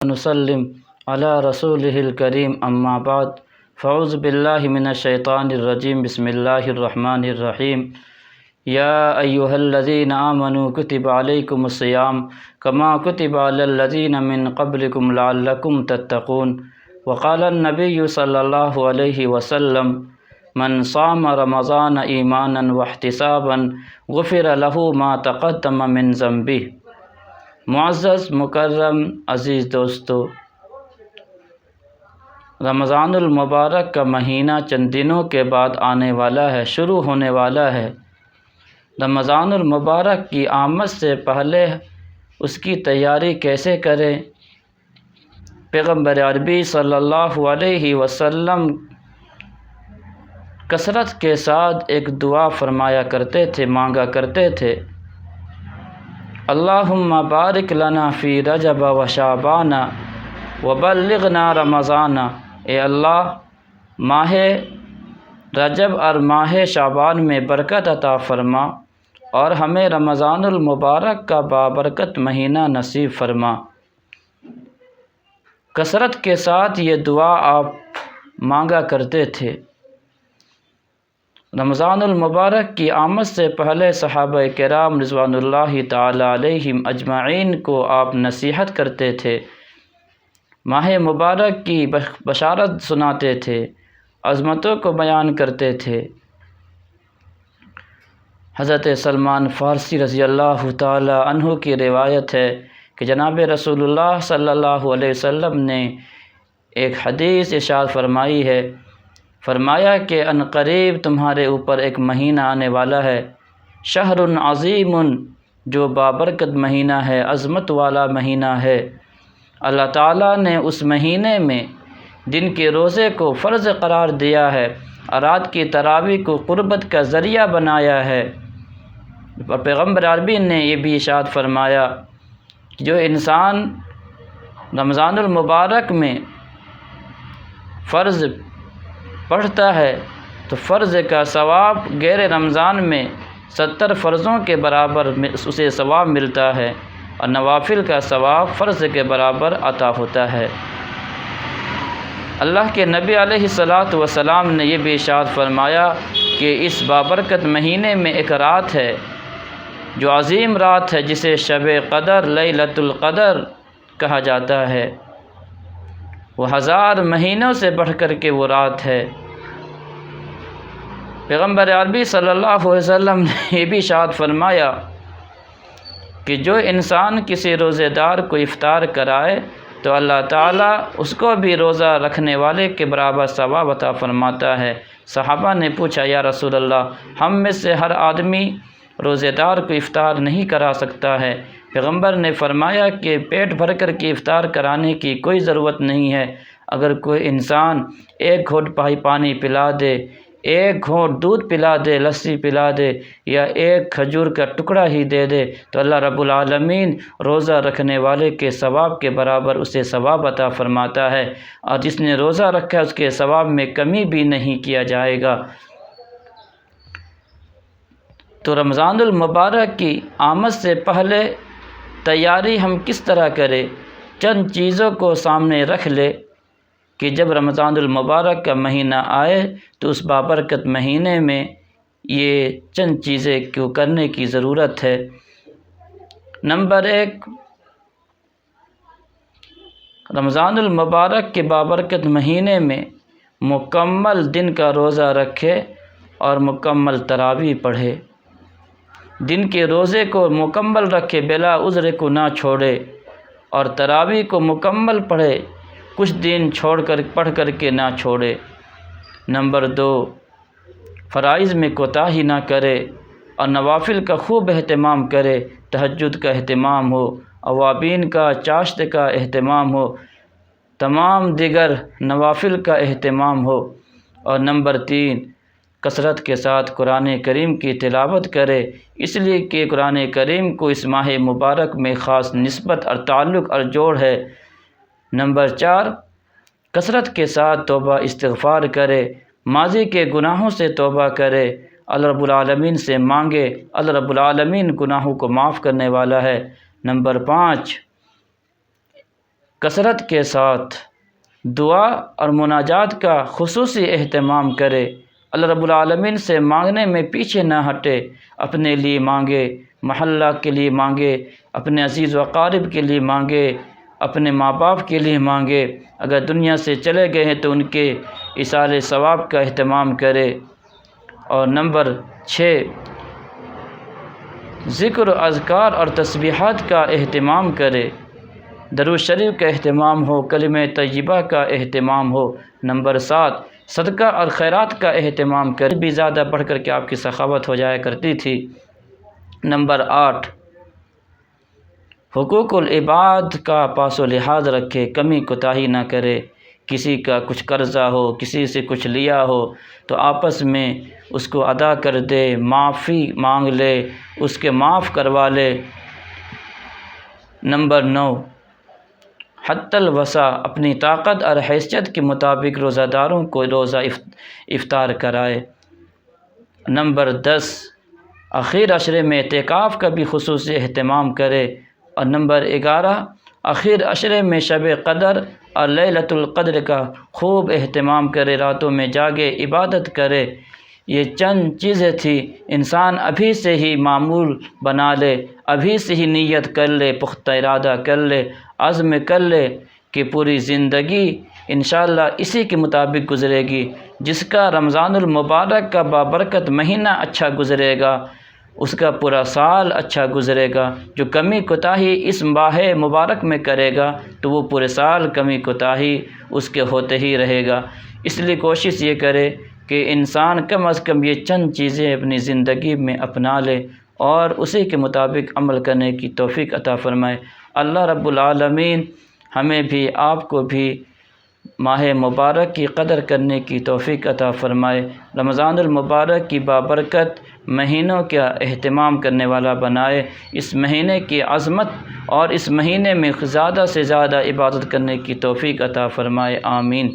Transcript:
نسلم علی رسولہ الکریم اما بعد فاعوذ باللہ من الشیطان الرجیم بسم اللہ الرحمن الرحیم یا ایہا الذین آمنوا کتب علیکم الصیام کما کتب علی الذین من قبلکم لعلکم تتقون وقال النبی صلی اللہ علیہ وسلم من صام رمضان ایمانا واحتسابا غفر له ما تقدم من ذنبہ۔ معزز مکرم عزیز دوستو، رمضان المبارک کا مہینہ چند دنوں کے بعد آنے والا ہے، شروع ہونے والا ہے۔ رمضان المبارک کی آمد سے پہلے اس کی تیاری کیسے کریں؟ پیغمبر عربی صلی اللہ علیہ وسلم کثرت کے ساتھ ایک دعا فرمایا کرتے تھے، مانگا کرتے تھے، اللہم بارک لنا فی رجب و شعبان وبلغنا رمضان۔ اے اللہ، ماہ رجب اور ماہ شعبان میں برکت عطا فرما اور ہمیں رمضان المبارک کا بابرکت مہینہ نصیب فرما۔ کثرت کے ساتھ یہ دعا آپ مانگا کرتے تھے۔ رمضان المبارک کی آمد سے پہلے صحابہ کرام رضوان اللہ تعالی علیہم اجمعین کو آپ نصیحت کرتے تھے، ماہ مبارک کی بشارت سناتے تھے، عظمتوں کو بیان کرتے تھے۔ حضرت سلمان فارسی رضی اللہ تعالی عنہ کی روایت ہے کہ جناب رسول اللہ صلی اللہ علیہ وسلم نے ایک حدیث ارشاد فرمائی ہے، فرمایا کہ ان قریب تمہارے اوپر ایک مہینہ آنے والا ہے، شہر عظیم، جو بابرکت مہینہ ہے، عظمت والا مہینہ ہے۔ اللہ تعالیٰ نے اس مہینے میں دن کے روزے کو فرض قرار دیا ہے اور رات کی تراویح کو قربت کا ذریعہ بنایا ہے۔ اور پیغمبر عربی نے یہ بھی ارشاد فرمایا کہ جو انسان رمضان المبارک میں فرض پڑھتا ہے تو فرض کا ثواب غیر رمضان میں 70 فرضوں کے برابر اسے ثواب ملتا ہے اور نوافل کا ثواب فرض کے برابر عطا ہوتا ہے۔ اللہ کے نبی علیہ الصلاۃ والسلام نے یہ بھی ارشاد فرمایا کہ اس بابرکت مہینے میں ایک رات ہے جو عظیم رات ہے، جسے شب قدر، لیلۃ القدر کہا جاتا ہے۔ وہ 1000 مہینوں سے بڑھ کر کے وہ رات ہے۔ پیغمبر عربی صلی اللہ علیہ وسلم نے یہ بھی ارشاد فرمایا کہ جو انسان کسی روزے دار کو افطار کرائے تو اللہ تعالیٰ اس کو بھی روزہ رکھنے والے کے برابر ثواب عطا فرماتا ہے۔ صحابہ نے پوچھا، یا رسول اللہ، ہم میں سے ہر آدمی روزے دار کو افطار نہیں کرا سکتا ہے۔ پیغمبر نے فرمایا کہ پیٹ بھر کر کے افطار کرانے کی کوئی ضرورت نہیں ہے۔ اگر کوئی انسان ایک گھونٹ پانی پلا دے، ایک گھونٹ دودھ پلا دے، لسی پلا دے، یا ایک کھجور کا ٹکڑا ہی دے دے تو اللہ رب العالمین روزہ رکھنے والے کے ثواب کے برابر اسے ثواب عطا فرماتا ہے، اور جس نے روزہ رکھا ہے اس کے ثواب میں کمی بھی نہیں کیا جائے گا۔ تو رمضان المبارک کی آمد سے پہلے تیاری ہم کس طرح کریں؟ چند چیزوں کو سامنے رکھ لے کہ جب رمضان المبارک کا مہینہ آئے تو اس بابرکت مہینے میں یہ چند چیزیں کیوں کرنے کی ضرورت ہے۔ نمبر 1، رمضان المبارک کے بابرکت مہینے میں مکمل دن کا روزہ رکھے اور مکمل تراویح پڑھے۔ دن کے روزے کو مکمل رکھے، بلا عذر کو نہ چھوڑے، اور تراویح کو مکمل پڑھے، کچھ دن پڑھ کر کے نہ چھوڑے۔ نمبر 2، فرائض میں کوتاہی نہ کرے اور نوافل کا خوب اہتمام کرے، تہجد کا اہتمام ہو، اوابین کا، چاشت کا اہتمام ہو، تمام دیگر نوافل کا اہتمام ہو۔ اور نمبر 3، کثرت کے ساتھ قرآن کریم کی تلاوت کرے، اس لیے کہ قرآن کریم کو اس ماہ مبارک میں خاص نسبت اور تعلق اور جوڑ ہے۔ نمبر 4، کثرت کے ساتھ توبہ استغفار کرے، ماضی کے گناہوں سے توبہ کرے، اللہ رب العالمین سے مانگے، اللہ رب العالمین گناہوں کو معاف کرنے والا ہے۔ نمبر 5، کثرت کے ساتھ دعا اور مناجات کا خصوصی اہتمام کرے، اللہ رب العالمین سے مانگنے میں پیچھے نہ ہٹے، اپنے لیے مانگے، محلہ کے لیے مانگے، اپنے عزیز و اقارب کے لیے مانگے، اپنے ماں باپ کے لیے مانگے، اگر دنیا سے چلے گئے ہیں تو ان کے ایصال ثواب کا اہتمام کرے۔ اور نمبر 6، ذکر و اذکار اور تسبیحات کا اہتمام کرے، درود شریف کا اہتمام ہو، کلمہ طیبہ کا اہتمام ہو۔ نمبر 7، صدقہ اور خیرات کا اہتمام کرے، بھی زیادہ بڑھ کر کے آپ کی سخاوت ہو جایا کرتی تھی۔ نمبر 8، حقوق العباد کا پاس و لحاظ رکھے، کمی کوتاہی نہ کرے، کسی کا کچھ قرضہ ہو، کسی سے کچھ لیا ہو تو آپس میں اس کو ادا کر دے، معافی مانگ لے، اس کے معاف کروا لے۔ نمبر 9، حتی الوسع اپنی طاقت اور حیثیت کے مطابق روزہ داروں کو روزہ افطار کرائے۔ نمبر 10، اخیر عشرے میں اعتکاف کا بھی خصوصی اہتمام کرے۔ اور نمبر 11، اخیر عشرے میں شب قدر اور لیلۃ القدر کا خوب اہتمام کرے، راتوں میں جاگے، عبادت کرے۔ یہ چند چیزیں تھیں، انسان ابھی سے ہی معمول بنا لے، ابھی سے ہی نیت کر لے، پختہ ارادہ کر لے، عزم کر لے کہ پوری زندگی انشاءاللہ اسی کے مطابق گزرے گی۔ جس کا رمضان المبارک کا بابرکت مہینہ اچھا گزرے گا، اس کا پورا سال اچھا گزرے گا۔ جو کمی کوتاہی اس ماہ مبارک میں کرے گا تو وہ پورے سال کمی کوتاہی اس کے ہوتے ہی رہے گا۔ اس لیے کوشش یہ کرے کہ انسان کم از کم یہ چند چیزیں اپنی زندگی میں اپنا لے اور اسی کے مطابق عمل کرنے کی توفیق عطا فرمائے۔ اللہ رب العالمین ہمیں بھی، آپ کو بھی ماہ مبارک کی قدر کرنے کی توفیق عطا فرمائے، رمضان المبارک کی بابرکت مہینوں کا اہتمام کرنے والا بنائے، اس مہینے کی عظمت اور اس مہینے میں زیادہ سے زیادہ عبادت کرنے کی توفیق عطا فرمائے، آمین۔